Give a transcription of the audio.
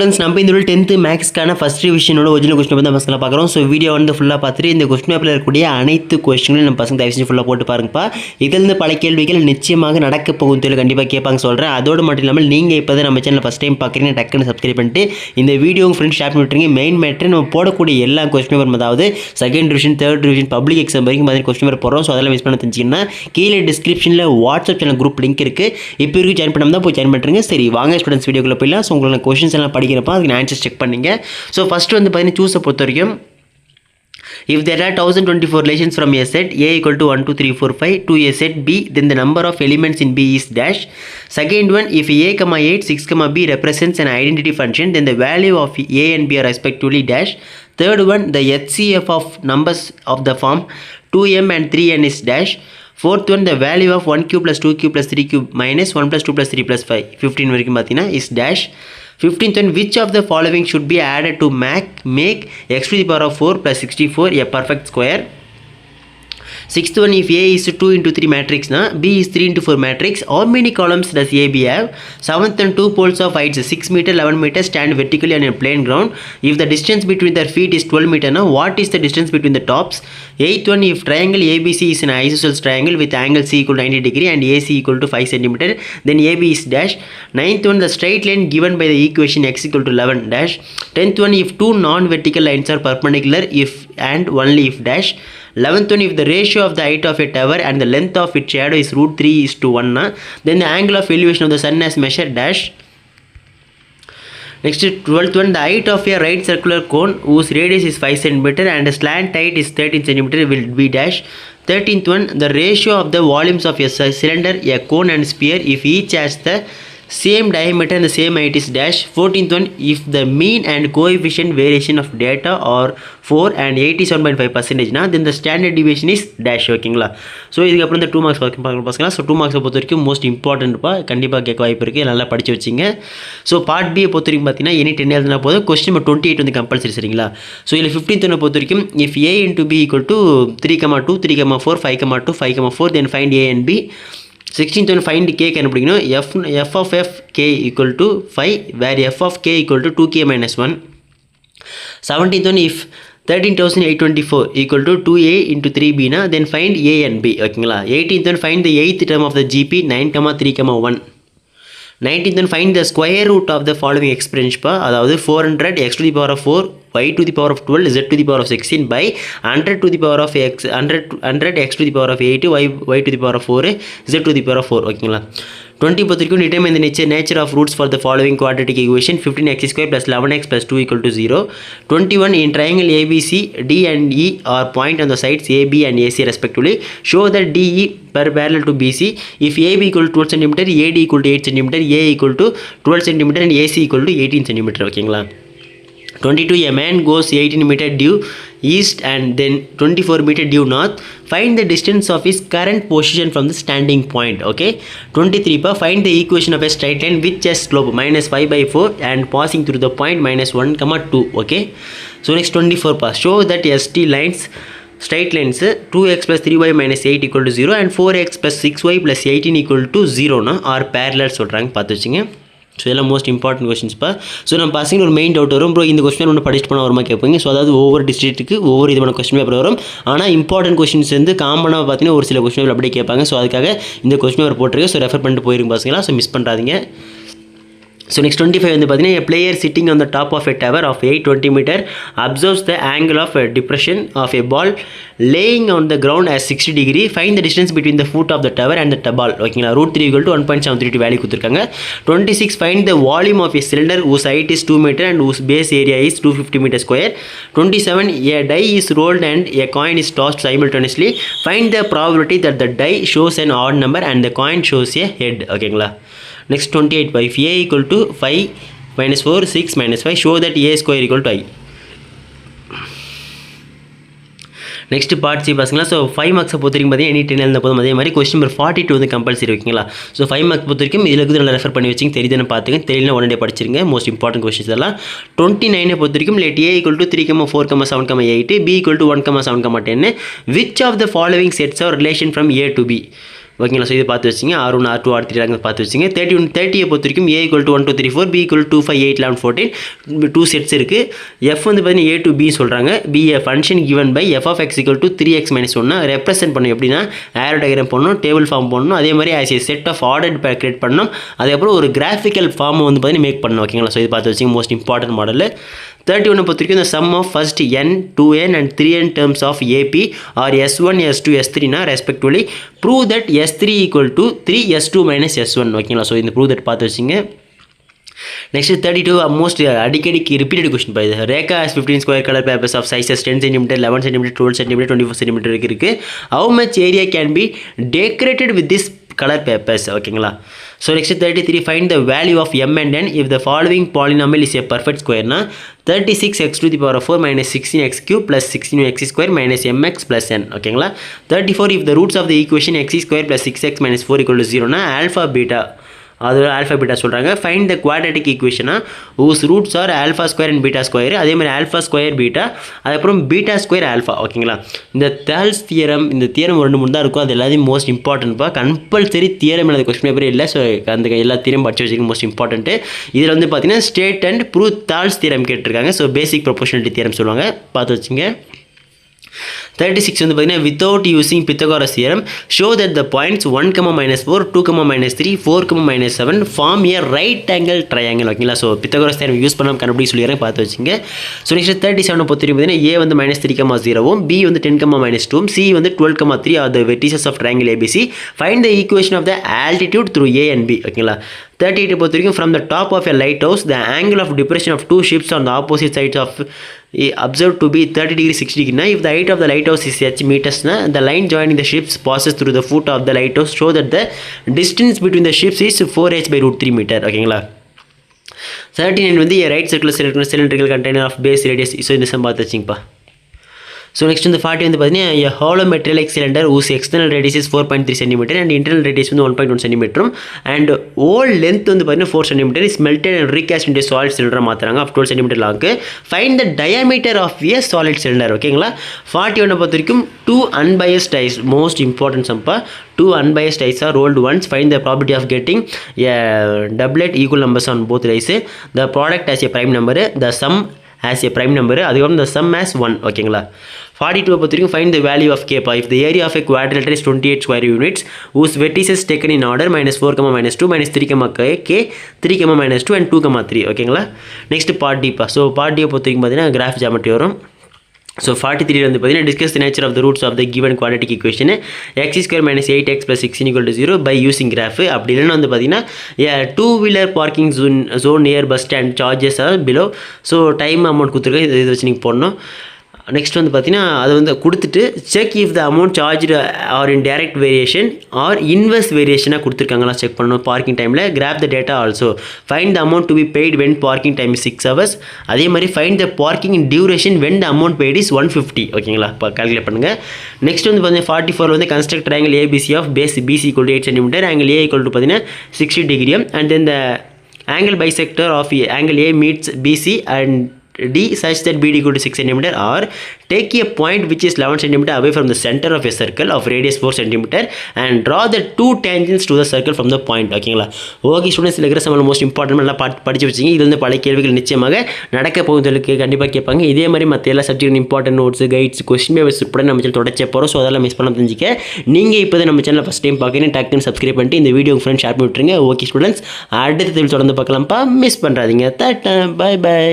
Friends நம்ம இந்த 10th மேக்ஸ்க்கான first ரிவிஷனோட original question வந்து நம்ம பார்க்குறோம். ஸோ வீடியோ வந்து ஃபுல்லாக பார்த்துட்டு இந்த கொஸ்டின் பேப்பரில் இருக்கக்கூடிய அனைத்து கொஸ்டின்களையும் நம்ம பசங்க தயவு செஞ்சு ஃபுல்லாக போட்டு பாருங்கப்பா. இதிலிருந்து பல கேள்விகள் நிச்சயமாக நடக்க போகும் தொழில் கண்டிப்பாக கேட்பாங்க சொல்கிறேன். அதோடு மட்டும் இல்லாமல் நீங்கள் இப்போ தான் நம்ம சேனல் ஃபஸ்ட் டைம் பார்க்குறீங்க டக்குன்னு சப்ஸ்கிரைப் பண்ணிட்டு இந்த வீடியோ உங்கள் ஃப்ரெண்ட்ஸ் ஷேர் பண்ணி விட்டுருங்க. மெயின் மேட்ரு நம்ம போடக்கூடிய எல்லா கொஸ்டின் பேப்பர் அதாவது second revision third revision public exam வரைக்கும் மாதிரி கொஸ்டின் பேப்பர் போடுறோம். ஸோ அதெல்லாம் மிஸ் பண்ண தெரிஞ்சிங்கன்னா கீழே டிஸ்கிரிப்ஷனில் வாட்ஸ்அப் சேனல் குரூப் லிங்க் இருக்குது. இப்போ வரைக்கும் ஜாயின் பண்ணாமல் தான் போய் ஜாயின் பண்ணுறேங்க. சரி வாங்க ஸ்டூடெண்ட்ஸ் வீடியோக்குள்ளே போயிடலாம். ஸோ உங்களுக்கு கொஸ்டின்ஸ் எல்லாம் படிக்கிறப்ப அதுக்கு ஆன்சர்ஸ் செக் பண்ணிங்க. ஸோ ஃபஸ்ட்டு வந்து பார்த்தீங்கன்னா சூஸை பொறுத்த வரைக்கும் if there are 1024 relations from a set A equal to 1 2 3 4 5 to a set B, then the number of elements in B is dash. Second one, if A, 8, 6, B represents an identity function, then the value of A and B are respectively dash. Third one, the HCF of numbers of the form 2m and 3n is dash. Fourth one, the value of 1 cube plus 2 cube plus 3 cube minus 1 plus 2 plus 3 plus 5 15 வரைக்கும் பார்த்தீங்கன்னா is dash. 15th one, which of the following should be added to make x to the power of 4 plus 64 a perfect square. 6th one, if A is 2 into 3 matrix, B is 3 into 4 matrix, how many columns does AB have? 7th one, two poles of heights 6 meter 11 meter stand vertically on a plain ground. If the distance between their feet is 12 meter, what is the distance between the tops? 8th one, if triangle ABC is an isosceles triangle with angle C equal to 90 degree and AC equal to 5 cm, then AB is dash. 9th one, the straight line given by the equation x equal to 11 dash. 10th one, if two non-vertical lines are perpendicular if and only if dash. 11th one, if the ratio of the height of a tower and the length of its shadow is √3:1, then the angle of elevation of the sun as measured dash. Next 12th one, the height of a right circular cone whose radius is 5 cm and the slant height is 13 cm will be dash. 13th one, the ratio of the volumes of a cylinder, a cone and sphere if each has the same diameter and the same height is dash. 14th one, if the mean and coefficient variation of data are 4 and 87.5%, then the standard deviation is dash. ஓகேங்களா? So இதுக்கப்புறம் இந்த 2 marks பார்க்கலாம். So 2 மார்க்ஸை பொறுத்த வரைக்கும் most இம்பார்ட்டன்ட்ப்பா, கண்டிப்பாக கேட்க வாய்ப்பு இருக்குது, நல்லா படித்து வச்சிங்க. ஸோ பார்ட் பியை பொறுத்த வரைக்கும் பார்த்தீங்கன்னா எனி 10 எழுதுனா போதும். கொஸ்டின் நம்பர் 28 வந்து கம்பல்சரி சரிங்களா? ஸோ இதில் 15th ஒன்று பொறுத்த வரைக்கும் if A into B equal to 3, 2, 3, 4, 5, 2, 5, 4, then find A and B. 16th one, find k கண்டுபிடிக்கணும். f of f k equal to 5 where f of k equal to 2k minus 1. 17th one, if 13,824 equal to 2a into 3b then find a and b. ஓகேங்களா? 18th one, find the 8th term of the GP 9, 3, 1. 19th one, find the square root of the following expression அதாவது 400 x to the power of 4 y to the power of 12 z to the power of 16 by 100 to the power of x 100 x to the power of 8 y to the power of 4 z to the power of 4. ஓகேங்களா? 20 பொறுத்த வரைக்கும் determine the nature of roots for the following quadratic equation 15x square plus 11x plus 2 equal to 0. 21, in triangle ABC D and E are point on the sides AB and AC respectively. Show that DE parallel to BC if AB equal to 12 cm, AD equal to 8 cm, A equal to 12 cm and AC equal to 18 cm. ஓகேங்களா? 22, a man goes 18 meter due east and then 24 meter due north. Find the distance of his current position from the standing point. Okay. 23, find the equation of a straight line which has slope -5/4 and passing through the point -1, 2. Okay. So next 24, show that ST lines straight lines 2x plus 3y minus 8 equal to 0 and 4x plus 6y plus 18 equal to 0 are parallel சொல்கிறாங்க, பார்த்து வச்சுங்க. So இதெல்லாம் most important கொஸ்டின்ஸ்ப்பா. So நம்ம பசங்க ஒரு main doubt வரும் bro, இந்த question ஒன்று படிச்சுட்டு போனால் வருமா கேட்பீங்க. ஸோ அதாவது ஒவ்வொரு டிஸ்ட்ரிக்ட்டுக்கு ஒவ்வொரு விதமான கொஸ்டின் பேப்பர் வரும். ஆனால் இம்பார்ட்டன்ட் கொஸ்டின்ஸ் வந்து காமனாக பார்த்தீங்கன்னா ஒரு சில கொஸ்டின் பேப்பர் அப்படியே கேட்பாங்க. ஸோ அதுக்காக இந்த கொஸ்டின் பேப்பர் போட்டிருக்கு. ஸோ ரெஃபர் பண்ணிட்டு போயிருங்க பசங்களா. ஸோ மிஸ் பண்ணுறாதீங்க. ஸோ நெக்ஸ்ட் 25 வந்து பார்த்தீங்கன்னா a player sitting on the top of a tower of 820 meter observes the angle of depression of a ball laying on the ground as 60 degree. Find the distance between the foot of the tower and the ball. ஓகேங்களா? √3 equal to 1.732 value கொடுத்துருக்காங்க. 26, find the volume of a cylinder whose height is 2 meter and whose base area is 250 meter square. 27, a die is rolled and a coin is tossed simultaneously. Find the probability that the die shows an odd number and the coin shows a head. ஓகேங்களா? Next 28, if a equal to 5 minus 4 6 minus 5 show that a square equal to I. Next part C பசங்களா. So 5 மார்க்ஸை பொறுத்த வரைக்கும் பார்த்தீங்கன்னா any 10 எழுந்த போதும் அதே மாதிரி question number 42 வந்து கம்பல்சரி. ஓகேங்களா? ஸோ 5 மார்க்ஸ் பொறுத்த வரைக்கும் இதில் இருக்குது நல்லா ரெஃபர் பண்ணி வச்சிங்க, தெரியுதுன்னு பார்த்துங்க, தெரியல உடனே படிச்சிருங்க. மோஸ்ட் இம்பார்ட்டன்ட் கொஸ்டின்ஸ் எல்லாம். 29 பொறுத்த வரைக்கும் let a equal to 3, 4, 7, 8 b equal to 1, 7, 10 which of the following sets are relation from a to b. ஓகேங்களா. ஸோ இது பார்த்து வச்சிங்க. R1 R2 R3 அங்கே பார்த்து வச்சிங்க. 30 பொறுத்த வரைக்கும் A = 1 2 3 4 B = 2 5 8 11 14 2 செட்ஸ் இருக்குது. F வந்து பார்த்தீங்கன்னா A to B சொல்கிறாங்க. B a function given by f of x = 3x - 1 represent பண்ணணும். எப்படின்னா ஏரோ டயக்ராம் பண்ணணும், டேபிள் ஃபார்ம் பண்ணணும், அதே மாதிரி as a set of ordered create பண்ணணும், அதுக்கப்புறம் ஒரு கிராஃபிக்கல் ஃபார்ம் வந்து பார்த்தீங்கன்னா மேக் பண்ணணும். ஓகேங்களா. ஸோ இது பார்த்து வச்சிங்க. Most important model. 31 பொறுத்த வரைக்கும் the sum of first n 2n and 3n terms of AP or S1 S2 S3 னா respectively prove that S3 = 3 S2 - S1. ஓகேங்களா. ஸோ இந்த prove that பார்த்து வச்சிங்க. Next 32 மோஸ்ட் அடிக்கடி ரிப்பீட்டட் கொஸ்டின் பா. இது Rekha has 15 square color papers of sizes 10 cm 11 cm 12 cm 24 cm இருக்குது. How much area can be decorated with this color papers? ஓகேங்களா. So next 33 find the value of m and n if the following polynomial is a perfect square னா 36x⁴ - 16x³ + 16x² - mx + n. ஓகேங்களா. 34 if the roots of the equation x² + 6x - 4 = 0 னா alpha beta, அது alpha beta சொல்கிறாங்க. Find the quadratic ஈக்குவேஷனா whose roots are α² and β². அதே மாதிரி α² beta, அதுக்கப்புறம் β² alpha. ஓகேங்களா. இந்த தால்ஸ் தியரம், இந்த தியரம் 2 தான் இருக்கும். அது எல்லாத்தையும் மோஸ்ட் இம்பார்ட்டன்ட்பா. கம்பல்சரி தியரம் எழுத கொஸ்டின் பேப்பரே இல்லை. ஸோ அந்த எல்லா தியரம் படிச்சு வச்சுக்க மோஸ்ட் இம்பார்ட்டன்ட்டு. இதில் வந்து பார்த்தீங்கன்னா state and prove dals theorem கேட்டிருக்காங்க. ஸோ பேசிக் ப்ரொபோர்ஷனாலிட்டி தியரம் சொல்லுவாங்க, பார்த்து வச்சுங்க. 36 வந்து பார்த்தீங்கன்னா without using Pythagoras theorem show that the points 1, -4 2, -3 4, -7 form a right angle triangle. ஓகேங்களா. ஸோ Pythagoras theorem யூஸ் பண்ணாமல் கண்டுபிடிக்க சொல்லிடுறேன், பார்த்து வச்சுங்க. ஸோ நெக்ஸ்ட் 37 பொறுத்த வரைக்கும் பார்த்தீங்கன்னா A வந்து -3, 0 B வந்து 10, -2 C வந்து 12, 3 are the vertices of triangle ABC. Find the equation of the altitude through A and B. ஓகேங்களா. 38 பொறுத்த வரைக்கும் from the top of a lighthouse the angle of depression of two ships on the opposite sides of observed to be 30 degree 60 degree. Now if the height of the lighthouse is h meters, the line joining the ships passes through the foot of the lighthouse, show that the distance between the ships is 4h/√3 meter. ஓகேங்களா. 39 வந்து a right circular cylindrical container of base radius. So இந்த sum பார்த்து வச்சிங்கப்பா. So next வந்து 40 வந்து பார்த்தீங்கன்னா hollow material cylinder whose external radius is 4.3 cm and internal radius வந்து 1.1 cm and whole length வந்து பார்த்தீங்கன்னா 4 cm is melted and recast into solid cylinder மாற்றுறாங்க of 12 cm long. Find the diameter of a solid cylinder. ஓகேங்களா. 41 பொறுத்த வரைக்கும் 2 unbiased dies, most important Samba. 2 unbiased dies are rolled once. Find the probability of getting a doublet equal numbers on both dies. The product as a prime number, the sum as a prime number, அதுக்கப்புறம் the sum as 1. ஓகேங்களா. 42 பொறுத்த வரைக்கும் find the value of k. If the area of a quadrilateral is 28 square units whose vertices taken in order -4, -2 -3, k 3, -2 and 2, 3. ஓகேங்களா. Next part D. So part D பொறுத்த வரைக்கும் பார்த்தீங்கன்னா graph geometry வரும். So 43 வந்து பார்த்தீங்கன்னா discuss the nature of the roots of the given quadratic equation x² - 8x + 16 = 0 by using graph. அப்படி இல்லைன்னா வந்து பார்த்தீங்கன்னா 2-wheeler parking zone near bus stand charges are below. So time amount கொடுத்துருக்கேன், இது வச்சு நீங்கள் போடணும். நெக்ஸ்ட் வந்து பார்த்தீங்கன்னா அது வந்து கொடுத்துட்டு check if the amount charge are in direct variation or inverse வேரியேஷனாக கொடுத்துருக்காங்களா செக் பண்ணணும். பார்க்கிங் டைமில் grab the data also. Find the amount to be paid when parking time is 6 hours. அதே மாதிரி find the parking duration when the amount paid is 150. ஓகேங்களா. இப்போ calculate பண்ணுங்கள். Next வந்து பார்த்தீங்கன்னா 44 வந்து construct triangle ABC of base BC = 8 cm, angle A = பார்த்தீங்கன்னா 60 degree and then the angle bisector of angle A meets BC and D such that BD = 6 cm or take a point which is 11 cm away from the center of a circle of radius 4 cm and draw the two tangents to the circle from the point. ஓகேங்களா. Okay students, இருக்கிற சம்பளம் most important நல்லா படிச்சு வச்சிங்க. இது வந்து பல கேள்விகள் நிச்சயமாக நடக்க போகுதுக்கு கண்டிப்பாக கேட்பாங்க. இதே மாதிரி மற்ற எல்லா subject important notes guides question papers கூட நம்ம சேனல் தொடர்ச்சி போகிறோம். ஸோ அதெல்லாம் மிஸ் பண்ண தெரிஞ்சிக்க நீங்கள் இப்போ நம்ம சேனல் ஃபஸ்ட் டைம் பார்க்குறீங்க டக்குன்னு சப்ஸ்கிரைப் பண்ணிட்டு இந்த வீடியோ ஃப்ரெண்ட் ஷேர் பண்ணி விட்டுருங்க. ஓகே ஸ்டூடெண்ட்ஸ், அடுத்த தொடர்ந்து பார்க்கலாம்ப்பா, மிஸ் பண்ணுறாதீங்க. Bye by.